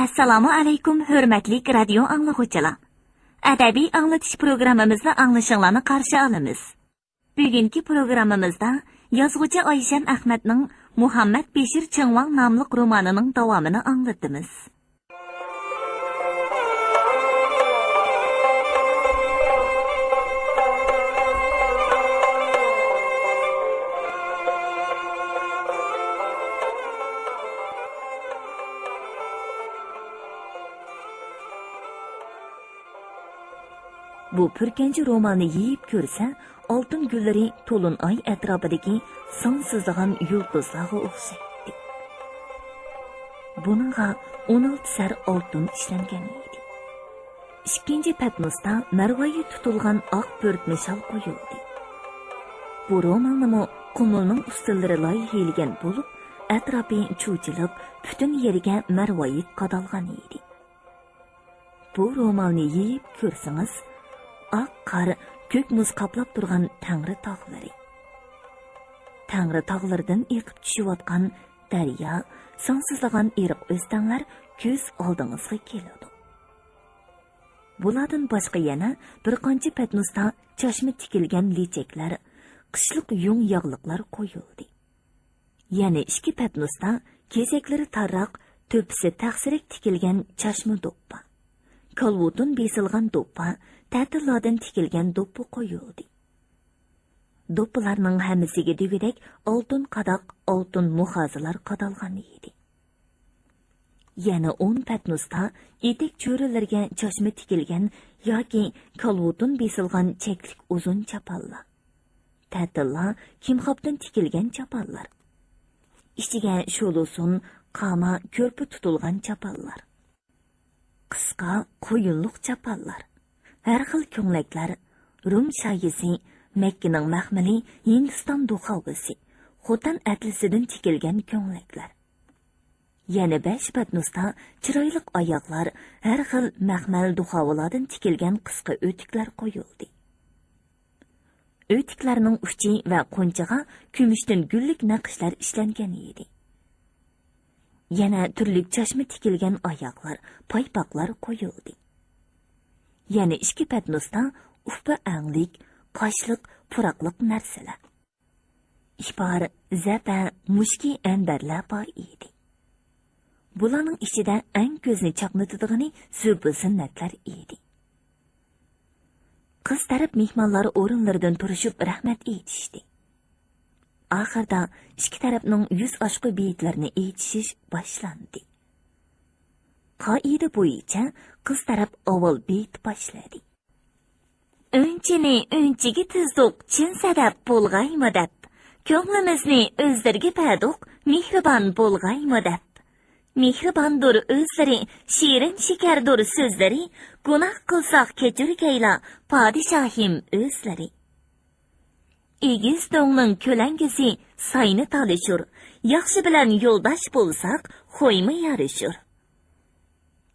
Assalomu alaykum, hurmatli radio anglag'uvchilar. Adabiy anglatish programmamizda anglashinglarni qarshi olamiz. Bugungi programmamizda yozuvchi Oyshan Ahmadning Muhammad Beshir Chingvang nomli romanining davomini anglatamiz. Bu pürkenci romanı yiyip görse, altın gülleri tolun ay etrafındaki sansızlığın yıldızlığa o'xshaydi. Bununla 16 sar altın işlengen idi. İkinci patnosda marvayı tutulgan ak börtme şal koyuldu. Bu romanımı kumulның ustalları layihilgen bulup, etrafı çuçılıp, bütün yerige marvayı kadalgan idi. Bu romanı yiyip görseniz, ak qar kök muz qaplab turgan Tangri tog'lari. Tangri tog'laridan eqib tushayotgan daryo, songsizlagan eriq o'stanlar ko'z oldingizga keladi. Bulardan boshqa yana bir qancha patnosda chashma tikilgan lechaklar, qishliq yung yog'liqlar qo'yildi. Yana ikki patnosda kesaklari tarroq, to'pisi taqsirak tikilgan chashma do'ppa, kalvutun besilgan do'ppa, ta'tillardan tikilgan do'ppi qo'yildi. Do'ppilarning hammasiga degudek oltin qadoq, oltin muhozalar qadalgan edi. Yana 10 patnosda etek cho'rilarga chashma tikilgan yoki kalvutun besilgan cheklik uzun chapallar. Ta'tillar kimxobdan tikilgan chapallar. Ichiga sho'lusun, qama, ko'rpi tutilgan chapallar. Qisqa, qo'yinliq chapallar. Her xil ko'nglaklar, Rum shayisi, Makkaning mahmali, Hindiston duxovisi, Xotan atlisidan tikilgan ko'nglaklar. Yana 5 patnosda chiroyli oyoqlar, har xil mahmal duxovlardan tikilgan qisqa o'tiklar qo'yildi. O'tiklarning uchi va qo'nchig'a kumushdan gullik naqshlar ishlangan edi. Yana turli chashma tikilgan oyoqlar, paypoqlar qo'yildi. Yana ikki patnosda ufpa anglik, qoshliq, puraqliq narsalar. Ipar, zapa, mushki andarlar bor edi. Bularning ichida eng ko'zni chaqnatadigan supi zinnatlar edi. Qiz taraf mehmonlari o'rinlaridan turishib rahmat aytishdi. Oxirda ikki tarafning yuz oshqi beyitlarini aytishish boshlandi. Qoida bo'yicha qiz taraf avval beyt boshladi. Unchini tizduq chin sadab bo'lg'aymi deb, ko'nglimizni o'zlariga paduq mehribon bo'lg'aymi deb. Mehribondir o'zlari, shirin shikardir so'zlari, gunoh qilsaq kechirgayla podshohim o'zlari. Egiz do'ngning ko'langisi sayni talishur, yaxshi bilan yo'ldosh bo'lsak, xo'ymi yarishur.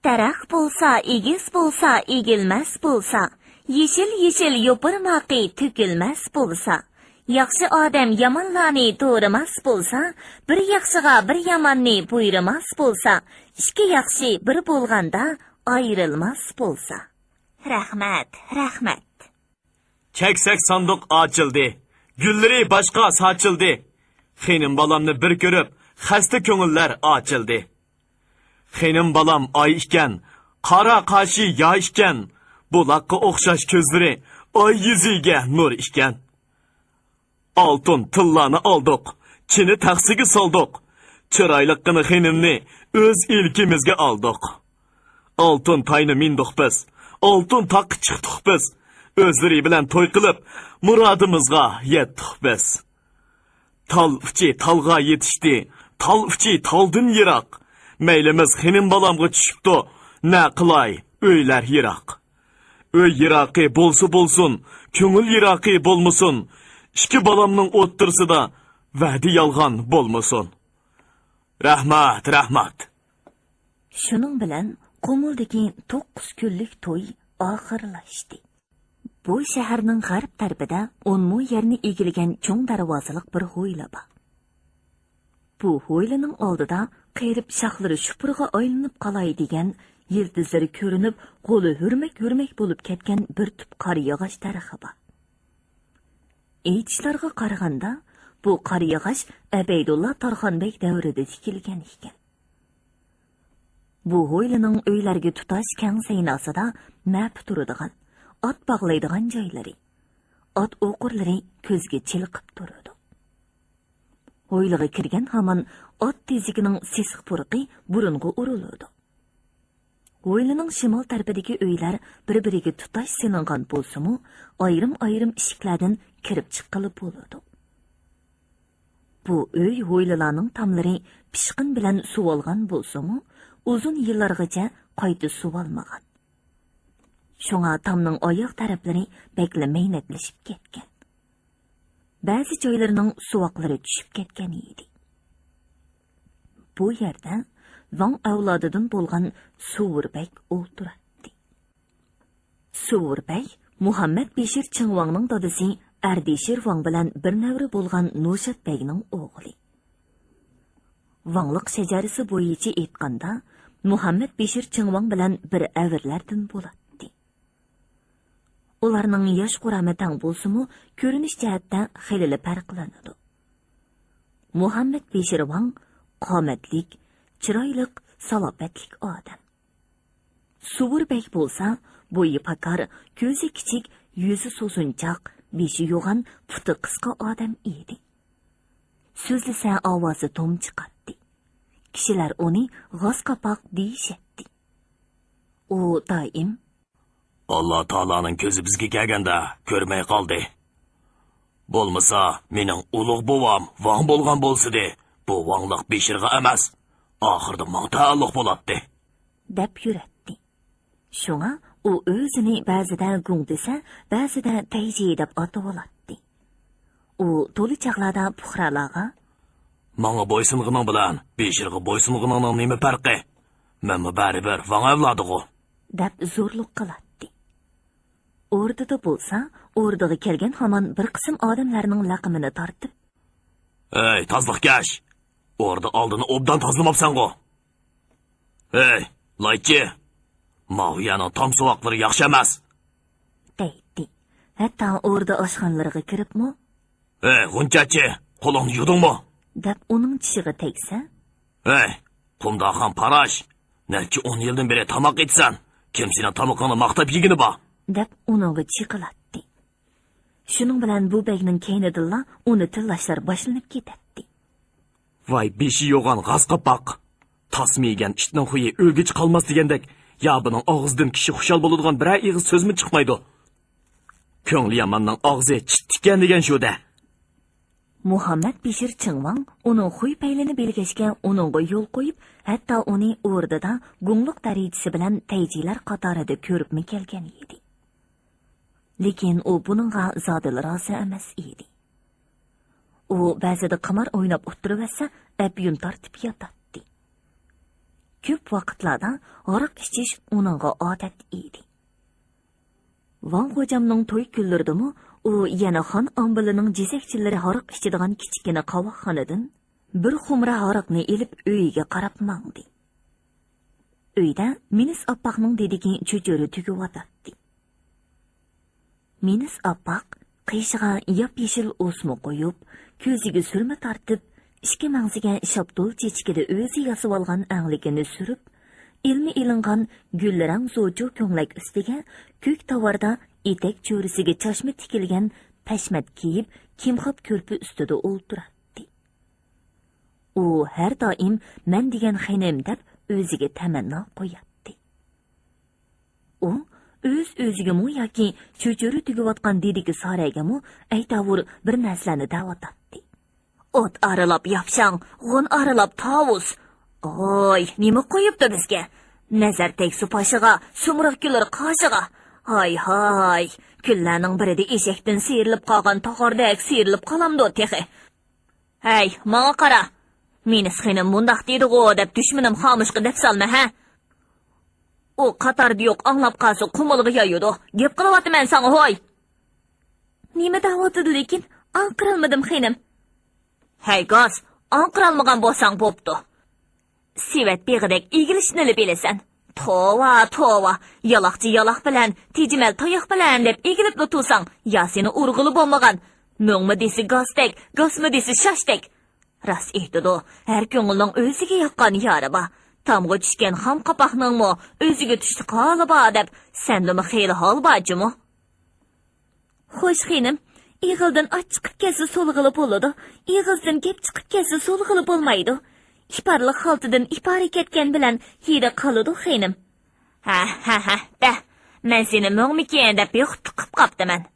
Daraxt bo'lsa, egiz bo'lsa, egilmas bo'lsa, yeshil yo'pirmoqi to'kilmas bo'lsa, yaxshi odam yomonlarni to'rimas bo'lsa, bir yaxshiga bir yomonni buyurmas bo'lsa, ikki yaxshi bir bo'lganda ayrilmas bo'lsa. Rahmat. Çeksak sandık açıldı, gülleri başka saçıldı. Xenim balamni bir ko'rib, xasta ko'ngillar açıldı. Xenim balam ay iken, qara qashi ya iken, bulaqqa o'xshash ko'zlari ay yuziga nur iken. Altın tillani oldik, chini taxsiga soldik. Chiroyliqqina xenimni o'z ilkimizga oldik. Altın tayni mindik biz, altın taqqa chiqdik biz. O'zlari bilan to'y qilib, murodimizga yetdik biz. Tal uchi talga yetishdi, tal uchi taldan yiroq. Meylimiz xenim balamga tushibdi, na qilay, uylar yiroq. Uy yiroqi bo'lsin, ko'ngil yiroqi bo'lmasin. İki balamning o'ttirsida va'di yolg'on bo'lmasin. Rahmat. Shuning bilan Qo'muldagi 9 kunlik to'y oxirlashdi. Bu shaharning g'arb tarafida 10 mo yerni egilgan cho'ng darvozaliq bir hovli bor. Bu hovlining oldida qeyrib shoxlari shupurg'a aylanib qalay degan, yıldızları ko'rinib, qo'li hurmak bo'lib ketgan bir tup qari yog'och daraxti bor. Aytishlarga qaraganda, bu qari yog'och Abaydulla Tarxonbek davrida tikilgan ekan. Bu hovlining uylarga tutash keng saynasida map turadigan, ot bog'laydigan joylari, ot o'qurlari ko'zga chilqib turadi. Hovliga kirgan hamon ot tezigining sesiq purqi burunga uriladi. Hovlining shimol tarafidagi uylar bir-biriga tutash sinangan bo'lsa-mu, ayrim-ayrim eshiklardan kirib chiqqili bo'ladi. Bu uy hovlilarning tomlari pishqin bilan suv olgan bo'lsa-mu, uzun yillargacha qayta suv olmagan. Shunga tomning oyoq taraflari bekla maynatlashib ketgan. Ba'zi joylarining suvoqlari tushib ketgan edi. Bu yerda Van avlodidan bo'lgan Suvurbek o'tiradi. Suvurbek Muhammad Beshir Chingvangning dadasi Ardeshir Van bilan bir navri bo'lgan Noshatbekning o'g'li. Vanliq shajarasi bo'yicha aytganda, Muhammad Beshir Chingvang bilan bir avirlardan bo'ladi. Ularning yosh qurami tang bo'lsa-mu, ko'rinish jihatdan xilli farqlanadi. Muhammad Beshir Van qomatlik, chiroyliq, salobatlik odam. Suvurbek bo'lsa, bo'yi pakar, ko'zi kichik, yuzi so'zunchoq, beshi yo'g'an, puti qisqa odam edi. So'zlasa ovozi tom chiqadi. Kishilar uni g'oz-qapoq deyishadi. U doim Alloh taolaning ko'zi bizga kelganda ko'rmay qoldi. Bo'lmasa, mening ulug' bovam Van bo'lgan bo'lsa-da, bu Vanliq Beshirga emas, oxirda menga taalluq bo'ladi, deb yuradi. Shunga u o'zini ba'zida gung desa, ba'zida tayji deb atab oladi. U to'li chaqlarda puhralarga menga bo'ysunganing bilan Beshirga bo'ysunganing nima farqi? Menga baribir Van avlodiga, deb zo'rlik qiladi. O'rdida bo'lsa, o'rdiga kelgan hamon bir qism odamlarning laqimini tortib, "Ey, tozliqkash, orda oldini obdan tozlamabsan-ku. Ey, laychi, Maviyaning tom suvoqlari yaxshi emas", deydi. Hatto o'rda oshxonalariga kiribmi? "Ey, g'unchachi, qo'lingni yudingmi?" deb uning tishiga tegsa, "Ey, qumdoqan parash, necha 10 yildan beri tomoq etsan, kim seni tomoqni maqtab yegini bor?" deb uningga chiqiladi. Shuning bilan bu begning keynidilla uni tillashlar boshlanib ketadi. Voy, beshi yo'g'on g'azqapoq. Tasmigan ishning xuyi o'lgich qolmas degandek, ya buning og'zidan kishi xushal bo'ladigan biror ig'iz so'zmi chiqmaydi. Ko'ngli yomonning og'zi chittikan degan shu-da. Muhammad Beshir Chingvang uning xuy paylini belgashgan uningga yo'l qo'yib, hatto uni o'rdida gungliq darajasi bilan tayjilar qatorida ko'ribmi kelgan edi. Lekin u buningga zodil rozi emas edi. U ba'zida qimar o'ynab o'tirib-esa, abyun tortib yotadi. Ko'p vaqtlarda aroq ichish uningga odat edi. Van xo'jamning to'y kunlaridami u yana xon ombilining jizakchilari aroq ichadigan kichkina qovoqxonadan bir xumra aroqni elib uyiga qarab mangdi. Uyda Minis Appaqning dedigi cho'chori tugib Minis Appaq qiyshig'a yop-yeshil o'sma qo'yib, ko'ziga surma tortib, ishki mangziga shapdol chechkida o'zi yasib olgan angligini surib, ilmi ilingan gullarang zo'jo ko'nglak ustiga ko'k tovarda etak cho'risiga chashma tikilgan pashmat kiyib, kimxob ko'rpi ustida o'ltiradi. U har doim men degan xaynam deb o'ziga tamanno qo'yadi. U o'z-o'ziga-mu yoki cho'chori tugayotgan dedigi sarayga-mu aytavur bir narsani da'vatadi. Ot aralab yapshang, g'un aralab tavus. Oy, nima qo'yibdi bizga? Nazar tegsu pashiga, sumriq kunlar qoshiga. Hay, kunlarning birida eshakdan siyrilib qolgan to'g'ordak siyrilib qolamdi texi. Hey, menga qara. Meni sxenim bundaq deydi-ku deb dushmanim xomushqa deb solma, ha? O qatarda yo'q, anglab qolsa qumulg'i yoyudi. Gap qilyapman senga, hoy. Nima da'vatidi lekin, anqiralmadim xenim. Hey, gaz, anqiralmagan bo'lsang bo'pti. Sevet begidek egilishni bilasan. Tova, yalaqçı yalaq bilan, tejimel toyoq bilan deb egilib o'tursang, ya seni urg'ili bo'lmagan. Mo'ngmi desi gazdek, gasmi desi shashdek. Ras aytdi-du, har ko'ngilning o'ziga yoqqan yori bor. Tamg'a tushgan ham qapoqningmi o'ziga tushdi qolaba deb, sendimi xeyli hol borjimi? Xo'sh xinim, ig'ildan och chiqib kelsa so'lg'ili bo'ladi, ig'izdan gap chiqib kelsa so'lg'ili bo'lmaydi. İparlıq haltıdan ipari ketken bilen hiyde kalıdı xinim. Ha, da, men seni möğmikeyen dep yoxtu qıp qapdı men.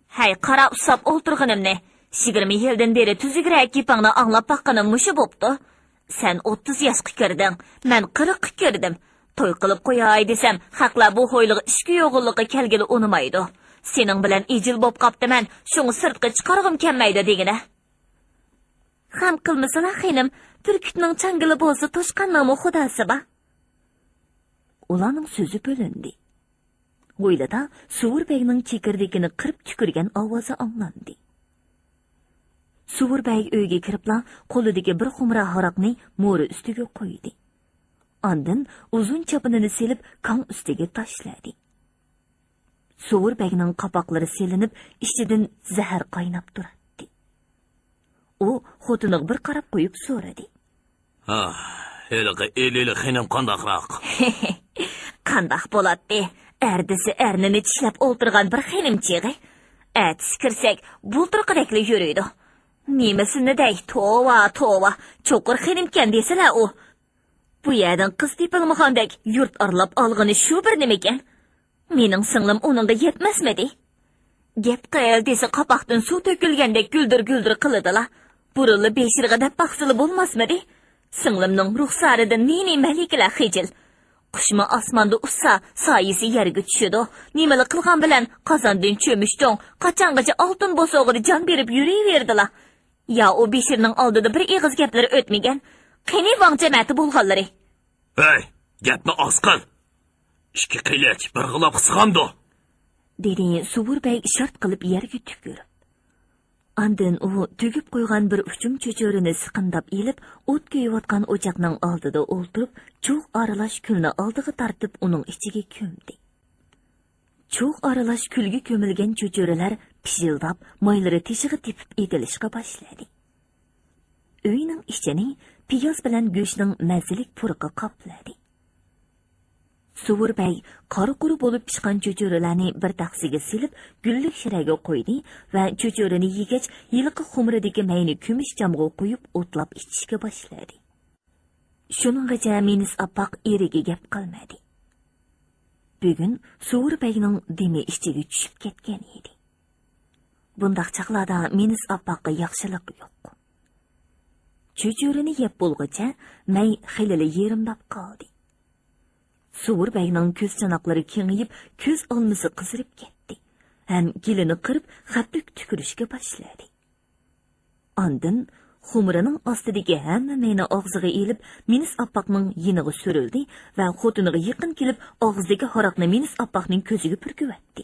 Hay, qara usap olturğunum ne? 20 yıldan beri tüzügrek gipangna anlap baqqanım muşu boptu. Sen 30 yaşqı kirdin, men 40 kirdim. Toy qılıp qoyay desem, haqla bu hoylığı işki yoğullığı kelgili unumaydı. Senin bilen icil bop qapdı men, şunu sırtqı çıkarğım kelmeydi degine. Ham qılmısına xinim, Türkütning çangılı bolsa toşqanning xudasi ba. Ularning so'zi bo'lindi. O'ylada Suvurbegning chekirdekini qirib tükürgen ovozi anglandi. Suvurbeg uyga kiribla qo'lidagi bir xumra haraqni mo'ri ustiga qo'ydi. Ondan uzun chapinini selib kan ustiga tashladi. Suvurbegning qapoqlari selinib, ichidan zahar qaynab turadi. U xotiniga bir qarab qo'yib so'radi. Heliqi elili xinim qandaqroq. Qandaq bo'ladi. Erdisi ernini tishlab o'ltirgan bir xinimchig'i. Atisi kirsak, bultirqirakli yuriydi. Nemisini dey, tova, cho'qir xinimkan desalar u. Bu yerdan qiz tepilmagandek yurt arlab olg'ini shu bir nima ekan? Mening singlim uningga yetmasmidi? Gap qayl desa qapoqdan suv to'kilgandek guldir qiladilar. Burilli beshirg'a deb baxsili bo'lmasmidi? Singlimning ruxsaridan neni malikalar xijil. Qushma osmonda ussa, soyisi yerga tushidi. Nimali qilgan bilan qozondan cho'mishding, qachongacha oltin bosog'ida jon berib yuraverdilar. Ya o beshirning oldida bir eg'iz gaplar o'tmagan. Qani vang jamiyati bo'lganlari. Hey, gapni oz qil. Ikki qilich bir g'ilab qisqamdi. Dedi Suvurbeg shart qilib yerga tükürib. Andin u tugib qo'ygan bir uchum cho'chorini siqindab elib, o't kuyayotgan o'choqning oldida o'ltirib, cho'g' aralash kulni oldiga tartib uning ichiga ko'mdi. Cho'g' aralash kulga ko'milgan cho'chorilar pishildab, moylari teshig'i tepib etilishga boshladi. Uyning ichini piyoz bilan go'shtning mazalik purqi qopladi. Suvurbeg qora-quru bo'lib pishgan cho'chorilarni bir taqsiga silib, gullik shiraga qo'ydi va cho'chorini yegach, yilqi xumridagi mayni kumush jamg'a qo'yib o'tlab ichishga boshladi. Shuninggacha Menis apaq eriga gap qilmadi. Bugun Suvurbegning demi ichiga tushib ketgan edi. Bundaq chaqlarda Menis apaqqa yaxshilik yo'q. Cho'chorini yeb bo'lguncha may xilili yerimdab qoldi. Suvurbegning ko'z chanoqlari kengayib, ko'z olmasi qizirib ketdi. Ham gilini qirib, xatlik tükürishga boshladi. Ondan xumrining ostidagi hamma mayni og'ziga elib, Menis apaqning yiniga surildi va xotiniga yaqin kelib, og'zidagi haraqni Menis apaqning ko'ziga purkivatdi.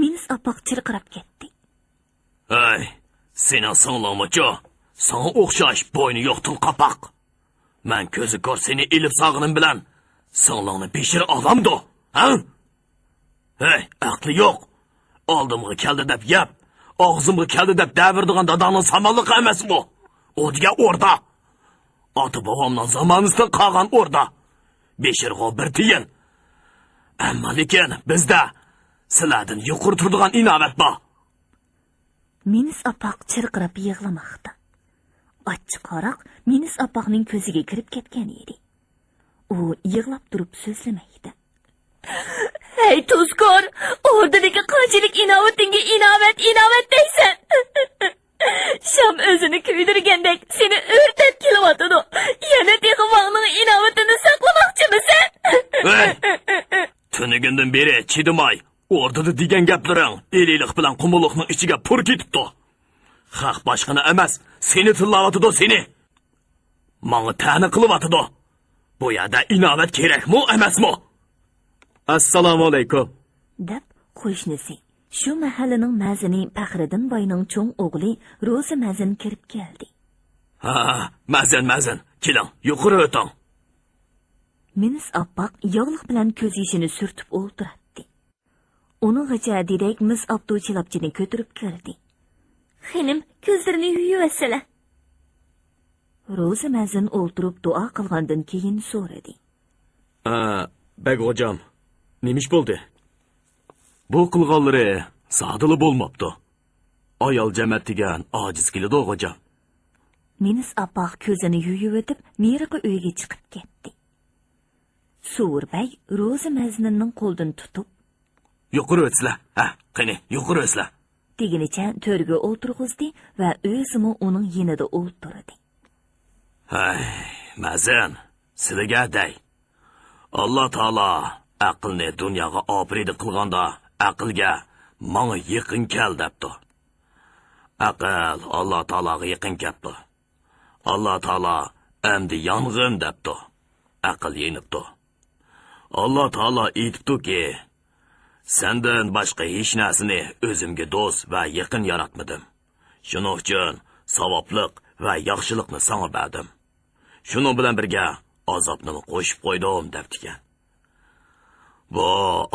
Menis apaq chirqirab ketdi. Hey, seni sonlamacha, sana o'xshash bo'yni yo'qtul qapoq. Men ko'zi ko'r seni ilib sog'inim bilan sonlangni pishirib olamdi, ha? Hey, aqli yo'q. Oldimga keldi deb yap, og'zimga keldi deb davirdigan dadangning samonliqi emas bu. O degan o'rda. Ota bobomning zamonisidan qolgan o'rda. Beshirg'o bir tiyin. Ammo lekin bizda sizlardan yuqori turadigan inovat bor. Menis apaq chirqirab yig'lamoqda. Ochiq qaraq Menis apaqning ko'ziga kirib ketgan edi. U yig'lab turib so'zlamaydi. Hey tuzkor, o'rdadagi qanchalik inovatingga inovat deysan. Sham o'zini kuydirgandek seni o'rtab kelyotidi. Yana teg'ivongning inovatini saqlamoqchimisan? Tunigundan beri chidimay, o'rdada degan gaplaring elilik bilan qumuliqning ichiga pur ketibdi. Haq boshqani emas, seni tillayotidi seni. Menga ta'na qilyotidi. Bu yerda inovat kerakmi, emasmi? Assalomu alaykum. Deb qo'shnisi shu mahallaning mazini Faxriddin boyning cho'ng o'g'li Ro'za mazin kirib keldi. Ha, mazin, keling, yuqori o'ting. Minis oppoq yog'liq bilan ko'z yishini surtib o'ltiradi. Uninggacha Didek mis Abdu chilapchini ko'tarib kirdi. Xenim, ko'zlarini yuvasalar. Roza mazin o'ltirib duo qilgandan keyin so'radi. Bek hocam, nemish bo'ldi? Bu qilganlari sadili bo'lmabdi. Ayol jamat degan ojiz keladi hocam. Minis oppoq ko'zini yuyib o'tib, neriqi uyga chiqib ketdi. Suvurbay Roza mazninning qo'ldan tutib, "Yuqori o'tsizlar. Qani, yuqori o'tsizlar." deginicha to'rga o'ltirg'izdi va o'zimi uning yonida o'ltirdi. Mazin, sizga day. Alloh taolo aqlni dunyoga opridi qilganda aqlga menga yaqin kel debdi. Aql Alloh taologa yaqin keldi. Alloh taolo endi yong'in debdi. Aql yenibdi. Alloh taolo aytibdi-ki, sendan boshqa hech narsani o'zimga do'st va yaqin yaratmadim. Shuning uchun savobliq va yaxshilikni senga berdim. Shuning bilan birga azobni qo'shib qo'ydim debdigan. Bu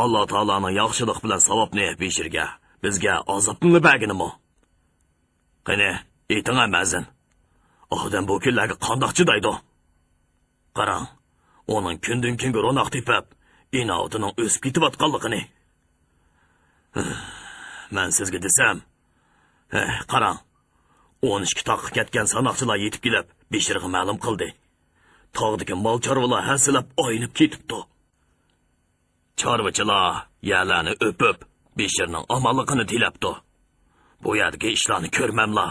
Alloh taolaning yaxshilik bilan savobni beshirga bizga azobni berganimi? Qani, ayting amazin. Odam bu kunlarga qandoq chidaydi? Qarang, onun kundan kunga ro'noq tepib, inoatining o'sib ketayotganligini. Men sizga desam, qarang, 12 taqqa ketgan sanoqchilar yetib kelib, beshirg'i ma'lum qildi. Tog'dagi mol chorvalar hasilab oyinib ketibdi. Chorvachilar yalarni o'pib, beshirning omonligini tilabdi. Bu yerdagi ishlarni ko'rmamlar.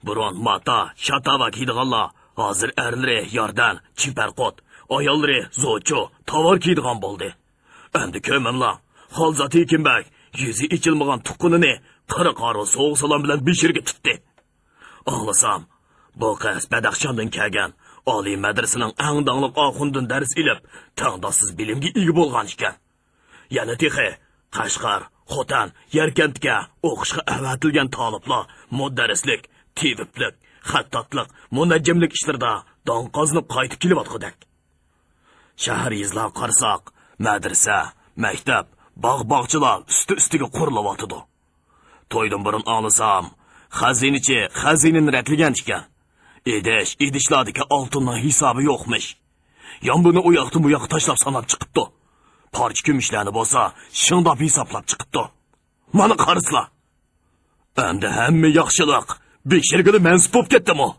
Burun mata, shatava kiydiganlar, hozir erlari yordan, chimparqot, ayollari zo'cho, tovar kiydigan bo'ldi. Endi ko'mamlar, Xolzati Kimbek yuzi ichilmagan tuqqunini qora qaro so'g' salom bilan beshirga tutdi. Anglasam, bu qiz Badaxshondan kelgan oliy madrasaning eng dongliq oxundan dars ilib, tangdoqsiz bilimga ega bo'lgan ekan. Yana texi Qashqar, Xotan, Yarkentga o'qishga avatilgan talablar mudarrislik, tibiblik, xattotlik, munajjimlik ishlarida don qozinib qaytib kelyotgandak. Shahar yizlar qarsoq, madrasa, maktab, bog'-bog'chilar usti-ustiga qurilyotdi. To'ydan burun anglasam, xazinachi xazinani ratlagan ekan. Idishlardagi oltinning hisobi yo'qmish. Yombuni u yoqdan bu yoqqa tashlab sanab chiqibdi. Parcha kumushlarni bo'lsa, shundoq hisoblab chiqibdi. Mana qarsizlar. Endi hamma yaxshilik Beshirgili mansub bo'lib ketdimi?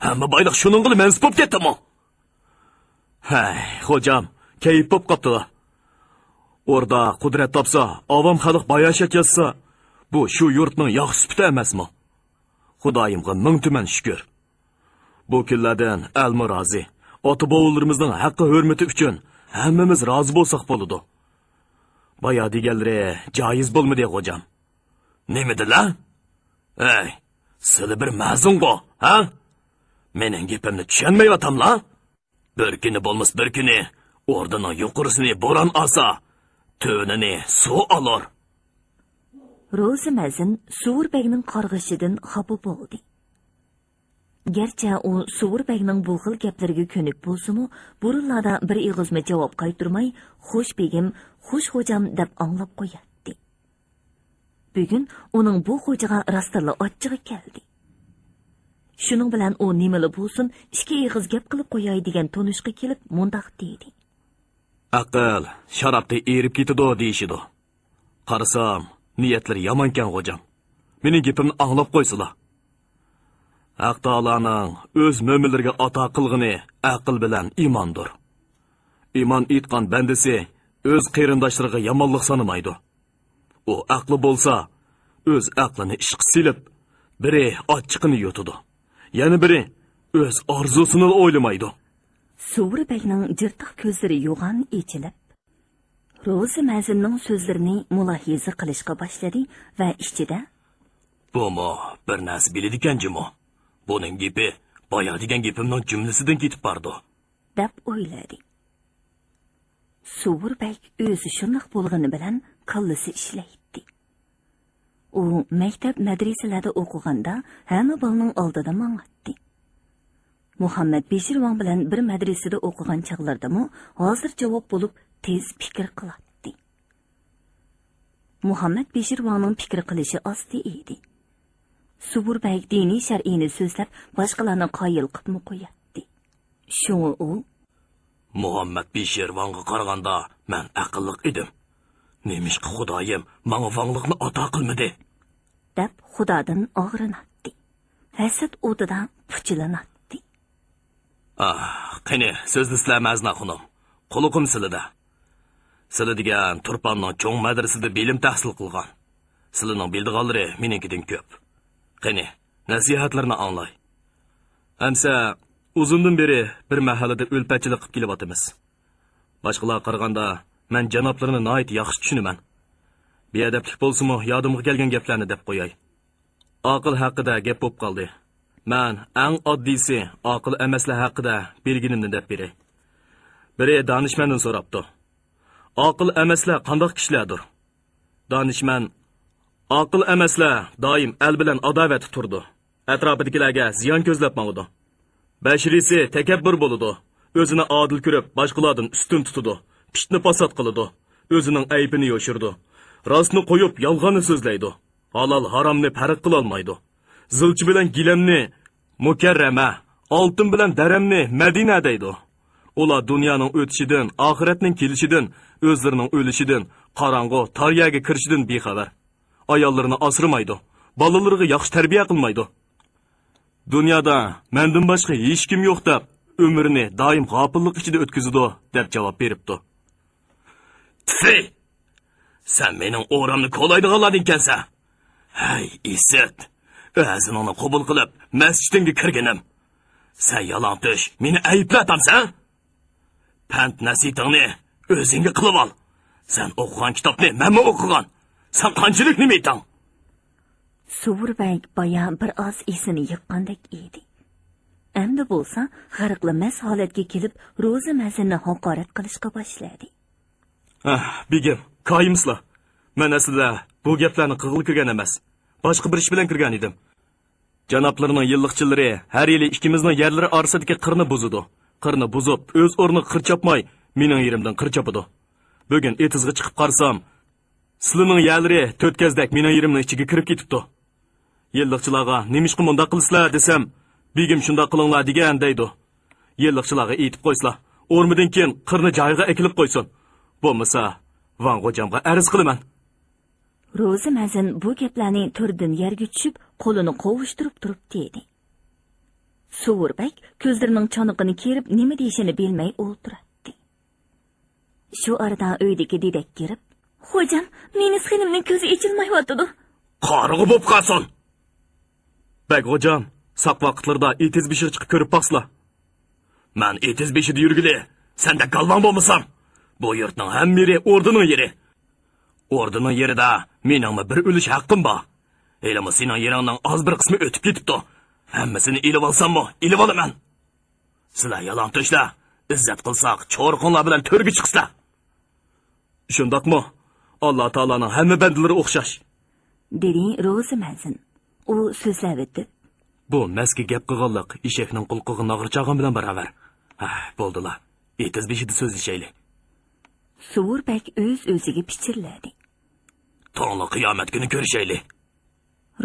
Hamma boyliq shuningli mansub bo'lib ketdimi? Hocam, kayib bo'lib qopti. Orada qudrat topsa, avam xalq boyasha kelsa, bu shu yurtning yaxshi sifati emasmi? Xudoyimga ming tuman shukr. Bu kunlardan almi rozi. Ota-bovularimizning haqqi hurmati uchun hammamiz rozi bo'lsak bo'ladi. Boya deganlari joiz bo'lmadi, hocam. Nima-dilar? Sizlar bir mazungo, ha? Mening gapimni tushunmayapsizlar? Bir kuni bo'lmas bir kuni o'rdaning yuqorisini bo'ron olsa, to'nini suv olar. Roza mazin Suvurbekning qarg'ishidan xafa bo'ldi. Gerçi u Suvurbekning bu xil gaplariga ko'nik bo'lsa-mu, burunlarda bir ig'izma javob qaytarmay, "Xo'sh begim, xo'sh hojam" deb anglab qo'yadi. Bugun uning bu xo'jaga rastalla ochchig'i keldi. Shuning bilan u nimali bo'lsin, ikki ig'iz gap qilib qo'yay degan tonishga kelib mundaq dedi. Aql sharobda erib ketadi deyishidi. Qarasam, niyatlari yomonkan hojam. Mening gapimni anglab qo'ysalar. Haq taolaning o'z mo'minlarga ato qilg'ini aql bilan iymondir. Iymon etgan bandasi o'z qarindoshlariga yomonlik sanamaydi. U aqli bo'lsa, o'z aqlini ishqa silib, biri ochiqini yutadi. Yana biri o'z orzusini o'ylamaydi. Suvurbekning jirtiq ko'zlari yo'g'an echilib, Roza mazinning so'zlarini mulohiza qilishga boshladi va ichida "Bu bir narsa biladigan-jimo. Buning gapi boya degan gapimning jumlasidan ketib bordi" deb o'yladi. Suvurbek o'zi shundoq bo'lgani bilan qallasi ishlaydi. U maktab madrasalarda o'qiganda hamma bolaning oldida mang'atdi. Muhammed Beşirvan bilan bir madrasada o'qigan chaqlardami hozir javob bo'lib tez fikr qiladi. Muhammed Beşirvanning fikr qilishi osti edi. Suburbek diniy shar'iyni so'zlab boshqalarni qoyil qilib qo'yadi. Shunga u Muhammed Beşirvanға qaraganda men aqlliq edim. Nemishqa Xudoyim menga vangliqni ato qilmadi deb Xudodan og'rinadi. Hasad o'tidan puchilanadi. Qani so'zlisizlarmazna xunom. Quluqim silida. Sili degan Turpanning cho'ng madrasasida bilim tahsil qilgan. Silining bildiganlari menikidan ko'p. Qani nasihatlarni anglay. Amsa uzundan beri bir mahallada o'lpachilik qilib kelyapmiz. Boshqalarga qaraganda men janoblarini nihoyat yaxshi tushunaman. Beadablik bo'lsa-mu, yodimga kelgan gaplarni deb qo'yay. Aql haqida gap bo'lib qoldi. Men eng oddiysi aql emaslar haqida belginimni deb beray. Biri danishmandan so'rabdi. Aql emaslar qanday kishilardir? Danishman aql emaslar doim el bilan adovat turdi. Atrofidagilarga ziyon ko'zlabmag'di. Bashirisi takabbur bo'ladi. O'zini adil ko'rib, boshqalardan ustun tutadi. Fitna fasod qiladi. O'zining aybini yoshirdi. Rostni qo'yib, yolg'onni so'zlaydi. Halol haromni farq qila olmaydi. Zilchi bilan gilamni mukarrama, oltin bilan daramni Madina deydi. Ular dunyoning o'tishidan, oxiratning kelishidan, o'zlarining o'lishidan, qorong'u taryaga kirishidan bexabar. Ayollarini asramaydi. Bolalariga yaxshi tarbiya qilmaydi. Dunyoda mendan boshqa hech kim yo'q deb, umrini doim g'ofillik ichida o'tkazadi deb javob beribdi. Tfi! Sen mening o'ramni qo'laydiganlar ekansan. Hay, Isat. O'zini uni qabul qilib, masjidga kirganim. Sen yalontish, meni ayblatamsan? Pand nasihatingni o'zingga qilib ol. Sen o'qigan kitobni menmi o'qigan? Sen qanchalik nima aytang? Suburbek boya bir oz esini yiqqandek edi. Endi bo'lsa, g'arqlamas holatga kelib, ro'za mazinni haqorat qilishga boshladi. Begim, qoyimsizlar. Men aslida bu gaplarni qig'il kirgan emas. Boshqa bir ish bilan kirgan edim. Janoblarining yilliqchilari har yili ikkimizning yerlari orasidagi qirni buzadi. Qirni buzib, o'z o'rniga qir chopmay, mening yerimdan qir chopadi. Bugun etizga chiqib qarsam, sizlarning yerlari to'tkazdek mening yerimning ichiga kirib ketibdi. Yilliqchilarga nimishqa munda qilsizlar desam, begim shunda qilinglar degan deydi. Yilliqchilarga aytib qo'ysizlar, o'rmidan keyin qirni joyiga ekilib qo'ysin. Bo'lmasa, Van G'ojamga arz qilaman. Ro'zi mazin bu gaplarning turdan yerga tushib, qo'lini qovushtirib turib dedi. Suvurbek ko'zlarining choniqini kerib, nima deyishini bilmay o'ltiradi. Shu arada uydagi dedek kirib, "Xo'jam, meni sinimning ko'zi echilmayotdi." Qarg'i bo'p qolsin. Bek G'ojam, saq vaqtlarda etiz beshir chiqib ko'rib baqsla. Men etiz beshida yurgili, senda galvan bo'lmasam, bu yurtning hammiri o'rdining yeri. O'rdining yerida meningmi bir o'lish haqqim bor. Elimi sening yeringning oz bir qismi o'tib ketibdi. Hammasini ilib olsammi, ilib olaman. Sizlar yalon to'shlar, izzat qilsaq, cho'rqonlar bilan to'rga chiqsizlar. Shundaqmi? Alloh taolaning hamma bandalari o'xshash. dedi Ro'zi mazin. U so'zlab o'tdi. Bu maski gap qilganlik eshakning qulqig'i nag'irchag'an bilan baravar. Bo'ldilar. Etiz beshida so'zlashaylik. Suvurbek o'z-o'ziga pichirladi. Tongli qiyomat kuni ko'rishaylik.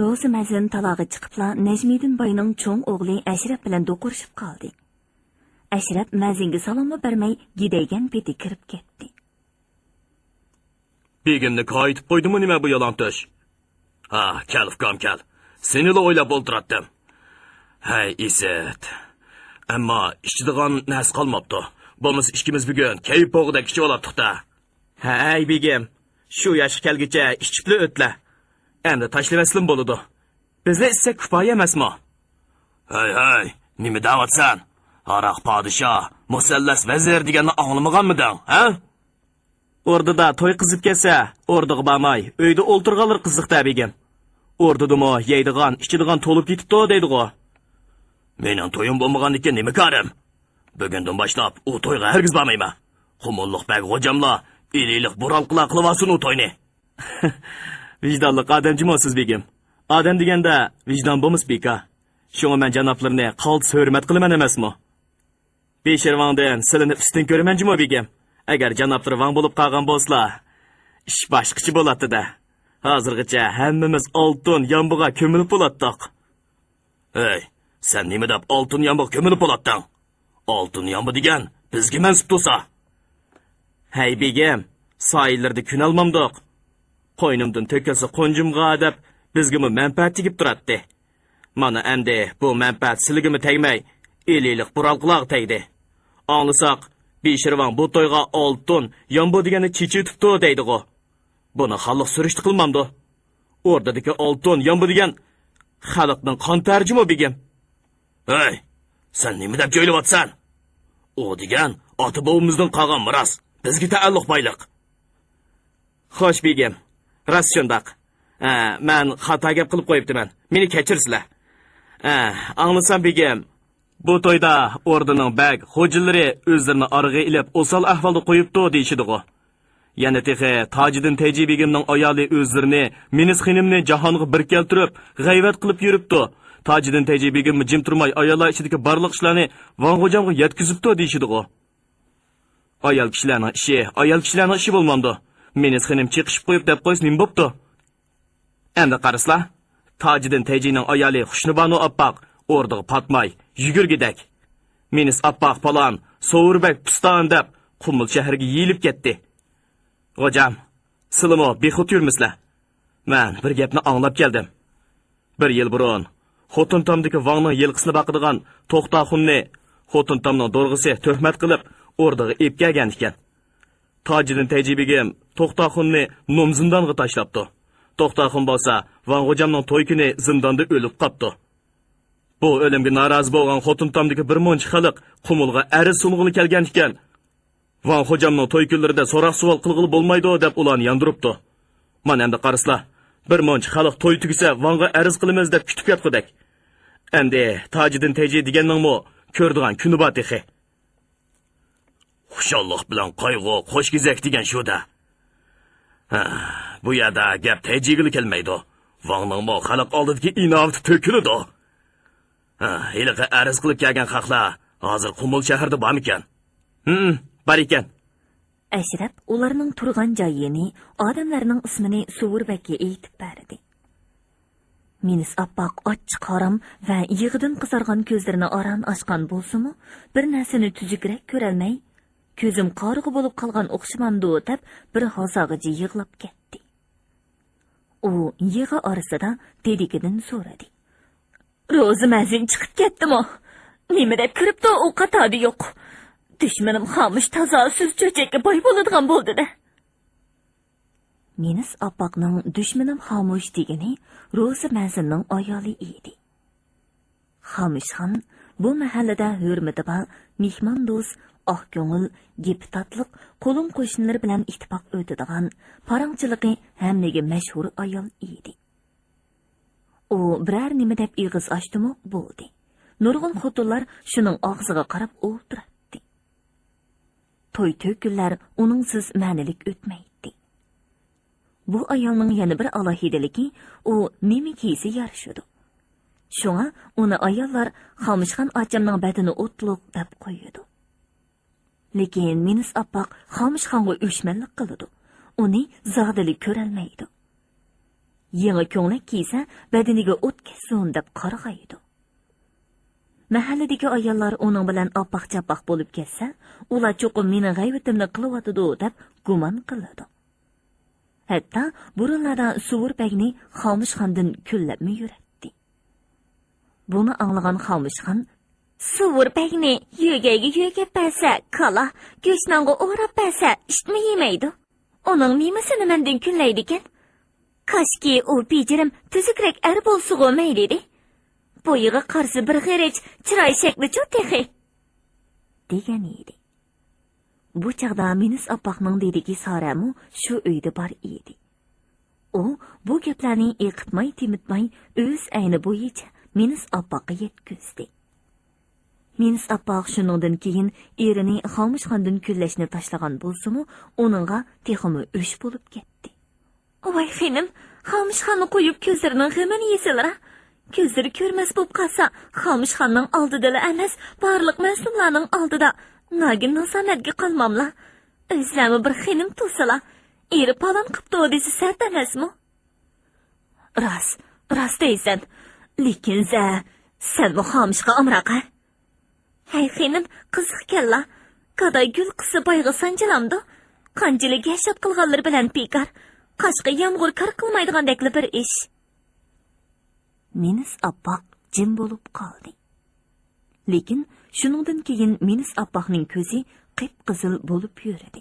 Ro'zi mazin talog'i chiqibla Najmiddin boyning cho'ng o'g'li Ashraf bilan do'qurishib qoldi. Ashraf mazinga salomni bermay gidaygan peti kirib ketdi. Begimni qaytib qo'ydimi nima bu yalontosh? Kel ukam kel. Seni la o'ylab o'ltiratdim. Hay Isat. Ammo ishchidigan nas qolmabdi. Bo'lmasa ikkimiz bugun kayib bog'ida kichik olabdiq-da. Hay begim, shu yoshga kelguncha ishchipli o'tla. Endi tashlamaslim bo'ladi. Bizlar issa kifoya emasmi? Hay, nima da'vatsan? Aroq podshoh, musallas vazir deganni anglamaganmiding, ha? O'rdida to'y qizib kelsa, o'rdiga bormay, uyda o'ltirganlar qiziqda begim. O'rdidimi yeydigan, ichadigan to'lib ketibdi deydi-ku. Mening to'yim bo'lmaganlikka nima qarim? Bugundan boshlab u to'yga hargiz bormayman. Xumulliq bag G'ojamlar, eliylik buralqilar qilib olsin u to'yni. Vijdonli odam jimo'siz begim. Odam deganda vijdon bo'lmas beka. Şuna men janoblarni qaltis hurmat qilaman emasmi? Beshirvangdan silini ustin ko'ramanjimi begim? Agar janoblar vang bo'lib qolgan bo'lsa, ish boshqacha bo'ladi-da. Hozirgacha hammamiz oltin yombiga ko'milib bo'latdik. Hey, sen nima deb oltin yombiga ko'milib bo'latding? Oltin yombi degan bizga mansub bo'lsa. Hey begim, soyillarda kun olmamdiq. Qo'ynimdan to'kilsa qo'njimga deb bizga manfaat tegib turadi. Mana endi bu manfaat siligimi tegmay, elilik buralqılar tegdi. Anlasak, Beshirvang bu to'yga oltin yombi degani chechitibdi deydi-ku. Buni xalq surishti qilmamdi. O'rdadagi oltin yombi degan xalqning qon tarjima begim. Hey, sen nima deb jo'ylayapsan? O degan ota bobomizdan qolgan miros, bizga taalluq boyliq. Xo'sh begim, rost shundoq. Men xato gap qilib qo'yibdiman. Meni kechirsizlar. Anglasam begim, bu to'yda o'rdining bag xo'jillari o'zlarini org'a ilib o'sal ahvolda qo'yibdi deyishidi-ku. Yana texe Tajiddin Teji begimning ayoli o'zlarini Minisxinimni jahonga bir keltirib, g'ayvat qilib yuribdi. Tajiddin Teji begim jim turmay ayollar ichidagi barliq ishlarni Van Xo'jamga yetkazibdi deyishidi-ku. Ayol kishilarning ishi bo'lmamdi. Minisxinim chiqishib qo'yib deb qo'ysa nim bo'pti. Endi qaraslar, Tajiddin Tejining ayoli Xushnubanu Appaq o'rdiga patmay, yugurgidak. Minis Appaq falan, Sovurbek Puston deb Qumul shahriga yeyilib ketdi. Hocam, silimo bexut yurmisizlar. Men bir gapni anglab keldim. Bir yil burun Xotintomdagi Vangning yilqisini baqadigan To'xtaxunni Xotintomning do'rg'isi tuhmat qilib o'rdiga ep kelgan ekan. Tajiddin Teji begim To'xtaxunni nomzindonga tashlabdi. To'xtaxun bo'lsa Vang Xo'jamning to'y kuni zindonda o'lib qopdi. Bu o'limga norozi bo'lgan Xotintomdagi bir muncha xalq Qumulga ariz sunug'ini kelgan ekan. Van Xo'jamning to'y kunlarida so'roq savol qilg'ili bo'lmaydi deb ularni yondiribdi. Mana endi qaraslar, bir muncha xalq to'y tugisa Vanga ariz qilamiz deb kutib yotqidak. Endi Tajiddin Teji deganning-mo ko'rdigan kuni bor texi. Xushalloq bilan qayg'u qo'shgizak degan shu-da. Bu yerda gap Tejiga kelmaydi. Vangning-mo xalq oldidagi inovati to'kiladi. Hiliqi ariz qilib kelgan xalqlar hozir Qumul shahrida bormikan? Bar ekan. Ashraf ularning turgan joyini, odamlarning ismini Suvurbekka aytib berdi. Minis Appaq ochiq qaram va yig'idan qizargan ko'zlarini oran ochgan bo'lsa-mu, bir narsani tuzukroq ko'rolmay, ko'zim qorg'i bo'lib qolgan o'xshamamdi deb bir hozog'icha yig'lab ketdi. U yig'i orasida dedikidan so'radi. Ro'zi mazin chiqib ketdimi? Nima deb kiribdi, u qatodi yo'q. Düşmanım xamış taza söz çöçekке boy bo'ladigan bo'ldi-da. Minis Appaqning düşmanım xamush degani Ro'zi Mazinning ayoli edi. Xamishxon bu mahallada hurmati bor, mehmon do'st, oq ko'ngil, gepi tatliq, qo'lim qo'shnilar bilan ittifoq o'tadigan, parangchiligi hammaga mashhur ayol edi. U biror nima deb ig'iz ochdimi bo'ldi. Nurg'un xotinlar shuning og'ziga qarab o'ltiradi. To'y to'killar uningsiz ma'nilik o'tmaydi. Bu ayolning yana bir alohidaligi, u nima kiysa yarashadi. Shunga uni ayollar Xamishxon achamning badini o'tliq deb qo'yadi. Lekin Minis Appaq Xamishxonga o'shmanlik qiladi. Uni zog'dalik ko'rolmaydi. Yangi ko'nglik kiysa badaniga o't kessin deb qarg'aydi. Mahalladagi ayollar uning bilan oppoq-chappoq bo'lib ketsa, ular cho'qim meni g'ayvatimni qilyotidi deb gumon qiladi. Hatto burunlarda Suvurbekni Xamishxondan kullabmi yuratdi. Buni anglagan Xamishxon Suvurbekni yugaga pasa, kala, go'shtnonga o'rab pasa, ishtmi yemaydi. Uning nimasini mendan kullaydi ekan? Qashki u bejirim tuzukrak ar bo'lsa-ku mayli. Bo'yiga qarshi bir g'irich chiroy shakli cho'tehi degan edi. Bu chaqda Minis Appaqning dediki Soramu shu uyda bor edi. U bu gaplarni eqitmay timitmay o'z ayni bo'yicha Minis Appaqqa yetkazdi. Minis Appaq shuningdan keyin erini Xamishxondan kullashni tashlagan bo'lsa-mu, uningga texmi o'sh bo'lib ketdi. "Voy xonim, Xamishxonni qo'yib ko'zlarining g'amini yesalar, Ko'zlari ko'rmas bo'lib qolsa, Xomishxonning oldida emas, barliq mas'ullarning oldida nagin nosamatga qolmamla. O'zlami bir xinim tulsalar, eri palon qipti desa sart emasmi? Rost deysan. Lekin sen bu Xomishga amraqa. Hay xinim, qiziq kella. Qaday gul qisi boyga sanjilamdi. Qanchalik yashab qilganlar bilan bekor. Qashqa yomg'ir kar qilmaydigandekli bir ish. Minis oppoq jim bo'lib qoldi. Lekin shuningdan keyin Minis oppoqning ko'zi qip-qizil bo'lib yuradi.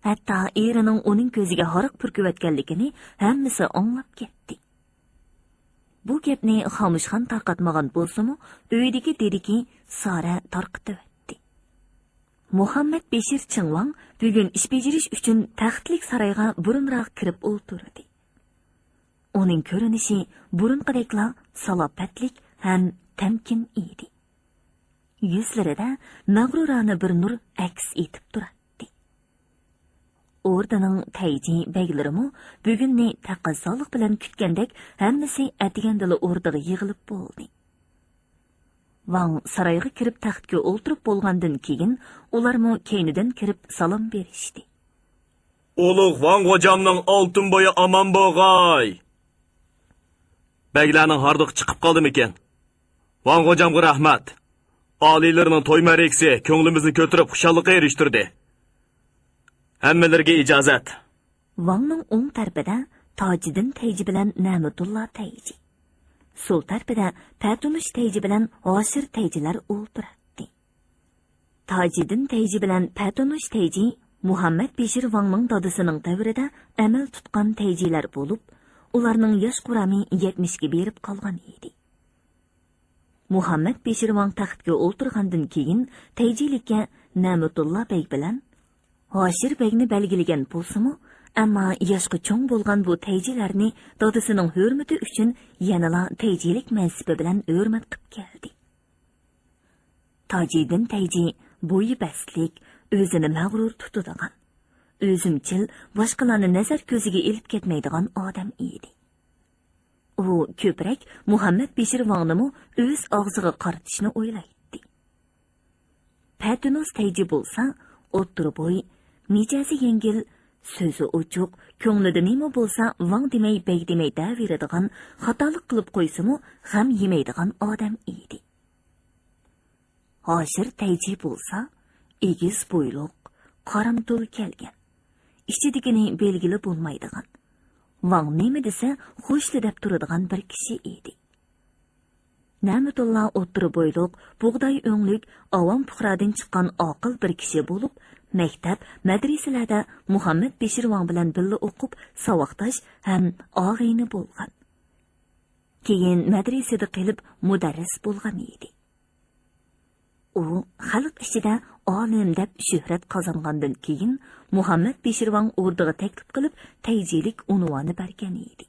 Hatto erining uning ko'ziga horiq purkayotganligini hammasi anglab ketdi. Bu gapni Xomishxon tarqatmagan bo'lsa-mu, uydagi dediki Sara tarqitib o'tdi. Muhammad Beshir Chingvang bugun ish bajarish uchun taxtlik saroyga burunroq kirib o'tirdi. Uning ko'rinishi burunqidekla salobatlik ham tamkin edi. Yuzlarida mag'rurona bir nur aks etib turadi. O'rdaning tayji baglarimi bugunni taqozolik bilan kutgandek hammasi atigandala o'rdaga yig'ilib bo'ldi. Wang saroyga kirib taxtga o'tirib bo'lgandan keyin ularmi keynidan kirib salom berishdi. Ulug' Wang hojamning oltin bo'yi omon bo'lg'ay. Baglarning hardiq chiqib qoldimi ekan? Wang hojamga rahmat. Oliylarning to'y mariksi ko'nglimizni ko'tarib xushallikqa erishtirdi. Hammalarga ijozat. Wangning o'ng tarafida Tojiddin Tayji bilan Na'matullo Tayji. Sol tarafida Patunush Tayji bilan Hoshir Tayjilar o'tiradi. Tojiddin Tayji bilan Patunush Tayji Muhammad Beshir Wangning dadasining davrida amal tutgan Tayjilar bo'lib, ularning yosh qurami 70 ga berib qolgan edi. Muhammad Beshir Wang taxtga o'tirgandan keyin Tayjilikka Na'matullo bey bilan Hoshir begni belgilagan bo'lsa-mu, ammo yoshga cho'ng bo'lgan bu tayjilarni dadasining hurmati uchun yanala tayjilik mansibi bilan hurmat qilib keldi. Tojiddin Tayji bo'yi bastlik, o'zini mag'rur tutadigan, o'zimchil, boshqalarni nazar ko'ziga ilib ketmaydigan odam edi. U ko'proq Muhammad Beshir Wangni o'z og'ziga qaratishni o'ylaydi. Patunus Tayji bo'lsa, o'ttir bo'y, mijazi yengil, so'zi ochiq, ko'nglida nima bo'lsa Wang demay, bey demay daveradigan, xatolik qilib qo'ysa-mu, ham yemaydigan odam edi. Hoshir Tayji bo'lsa, egiz bo'yliq, qaramtul kelgan. Ichidagini belgili bo'lmaydigan. Wang nima desa, xushli deb turadigan bir kishi edi. Na'matullo o'ttir bo'yliq, bug'doy o'nglik, avom puhradan chiqqan oqil bir kishi bo'lib, maktab, madrasalarda Muhammad Beshir Wang bilan birga o'qib, saboqdosh ham og'ayni bo'lgan. Keyin madrasada qilib mudarris bo'lgan edi. U xalq ichida olim deb shuhrat qozongandan keyin Muhammad Beshir Wang o'rniga taklif qilib tayjilik unvoni bergan edi.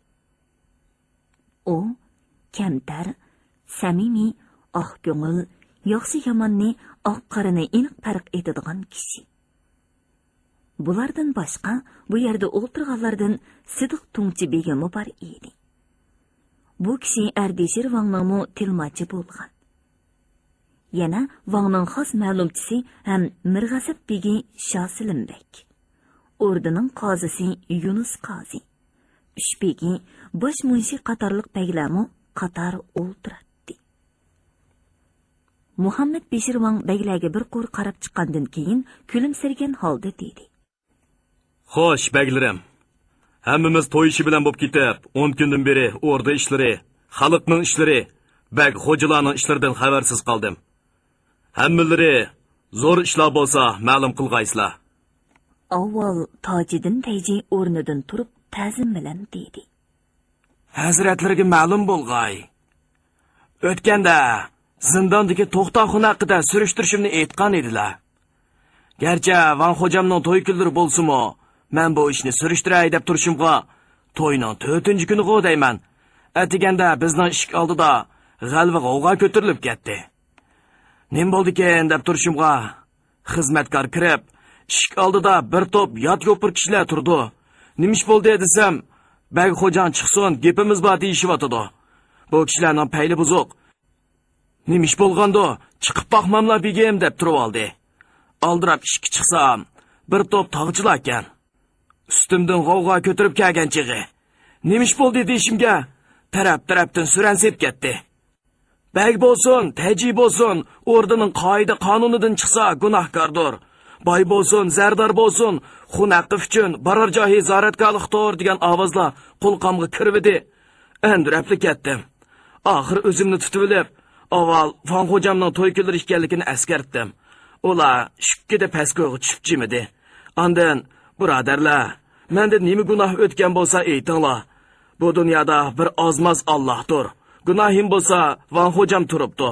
U kamtar, samimiy, oq ko'ngil, yaxshi yomonni oq qorini aniq farq etadigan kishi. Bulardan boshqa bu yerda o'tirganlardan Sidiq Tungchi begimi bor edi. Bu kishi Ardeshir Wangning tilmochi bo'lgan. Yana Wangning xos ma'lumchisi ham Mirg'asib begi Shosilinbek. O'rdining qozisi Yunus qozi. Ushbegi bosh munshi qatorliq beglarmi qator o'tiradi. Muhammad Beshir Wang beglarga bir qo'r qarab chiqqandan keyin kulimsirgan holda dedi: Xo'sh, baglarim. Hammamiz to'y ishi bilan bo'lib ketib, 10 kundan beri o'rda ishlari, xalqning ishlari, bag xo'jalarning ishlaridan xabarsiz qoldim. Hammalari zo'r ishlar bo'lsa, ma'lum qilg'aysizlar. Avval Tojiddin Tayji o'rnidan turib ta'zim bilan dedi: Hazratlarga ma'lum bo'lg'ay. O'tganda zindondagi to'xtaxona haqida surishtirishimni aytgan edilar. Garchi Wang hojamning to'y kunlari bo'lsa-mu, men bu ishni surishtiray deb turishimga to'yning 4-kuni qo'ydayman. Atiganda bizning ishik oldida g'alva g'ovg'a ko'tarilib ketdi. Nim bo'ldi-ken deb turishimga xizmatkor kirib, ishik oldida bir to'p yot-yo'pir kishilar turdi. Nimish bo'ldi desam, bag xo'jan chiqsin, gapimiz bor deyishyotdi. Bu kishilarning payli buzuq. Nimish bo'lganda, chiqib boqmamla begim deb turib oldi. Aldirab ishga chiqsam, bir to'p tog'chilar ekan. Ustimdan g'avg'o ko'tarib kelgan chig'i. Nimish bo'ldi deyishimga, taraf-tarafdan suransib ketdi. Bag bo'lsin, taji bo'lsin, o'rdining qoida qonunidan chiqsa gunohkordir. Boy bo'lsin, zardor bo'lsin, xun haqqi uchun barar joyi zaratgarlikdir degan ovozlar qo'lqamga kiribdi. Andirabli ketdim. Oxir o'zimni tutib olib, avval Van xo'jamning to'y kunlari ekanligini eskartdim. Ular shukkida pastgo'ga tushib jimidi. Ondan, birodarlar, menda nima gunoh o'tgan bo'lsa aytinglar. Bu dunyoda bir ozmaz Allohdir. Gunohim bo'lsa, Van xo'jam turibdi.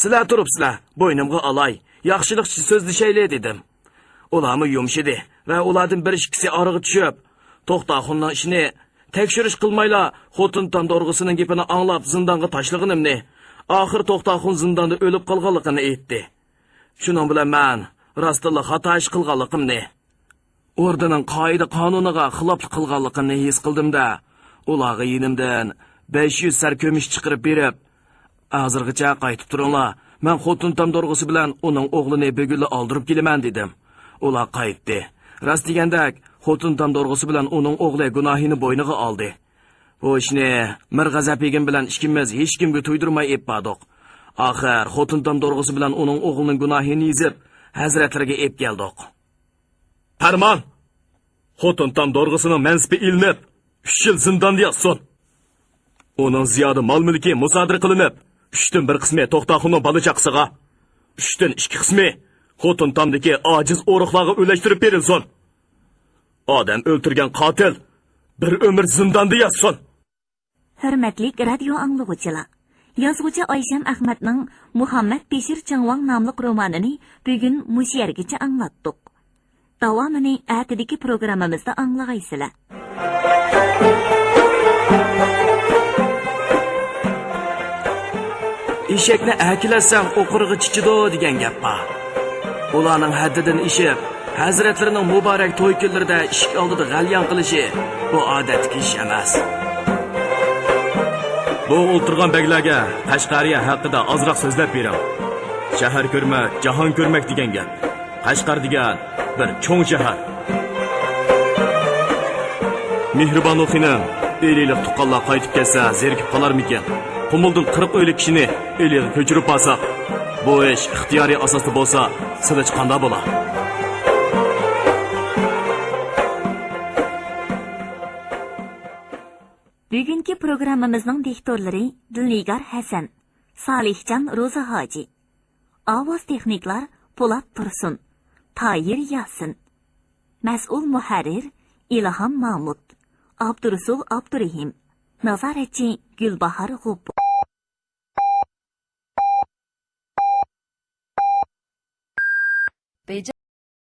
Sizlar turibsizlar, bo'ynimga olay, yaxshilikchi so'zlashayli dedim. Ularmi yumshidi va ulardan bir ikkisi orig'i tushib, To'xtaxonning ishini tekshirish qilmayla xotin tandorg'isining gapini anglab zindonga tashlaganimni, oxir To'xtaxon zindonda o'lib qolganligini aytdi. Shuning bilan men rostilla xato ish qilganligimni, o'rdining qoida qonuniga xilof qilganligimni his qildim-da, ularga yinimdan 500 sar ko'mish chiqarib berib, hozirgacha qaytib turinglar. Men xotin tandorg'isi bilan uning o'g'lini bugunla oldirib kelaman dedim. Ular qaytdi. Rost degandak, xotin tandorg'isi bilan uning o'g'li gunohini bo'yniga oldi. Bu ishni Mir G'azapegim bilan ikkimiz hech kimga to'ydirmay eppadik. Oxir xotin tandorg'isi bilan uning o'g'lining gunohini yezib, hazratlariga ep keldik. Farmon! Xotin tandorg'isining mansibi ilinib, 3 yil zindonda yotsin. Uning ziyoda mol-mulki musodara qilinib, 3dan 1 qismi To'xtaxonning balachaqsiga, 3dan 2 qismi xotin tamdagi ojiz o'riqlarga ulashtirib berilsin. Odam o'ltirgan qotil bir umr zindonda yotsin. Hurmatli radio anglag'uchilar, yozuvchi Oysham Ahmadning Muhammad Beshir Changwang nomli romanini bugun mush yergacha anglatdik. Davomini atidagi programmamizda anglag'aysizlar. Eshakni akilasang o'qirg'i chichido degan gap bor. Ularning haddidan ishib, hazratlarining muborak to'y kunlarida ishik oldida g'alyan qilishi bu odatga ish emas. Bu o'ltirgan baglarga Qashqariya haqida ozroq so'zlab bering. Shahar ko'rmak, jahon ko'rmak degan gap. Qashqar degan bir cho'ng shahar. Mehribon o'qinim, elilik tuqqanlar qaytib kelsa, zerikib qolarmikan? Qumuldan 40 o'lik kishini eliga ko'chirib olsak, bu ish ixtiyoriy asosda bo'lsa, sizlar qanday bo'lar? Bugungi programmamizning diktorlari Dilnigar Hasan, Salihjon Ro'za Hoji, ovoz texniklar Po'lat Tursun, Toyir Yasin, mas'ul muharrir Ilhom Mahmud, Abdurasul Abdurahim, nazoratchi Gulbahor G'o'p.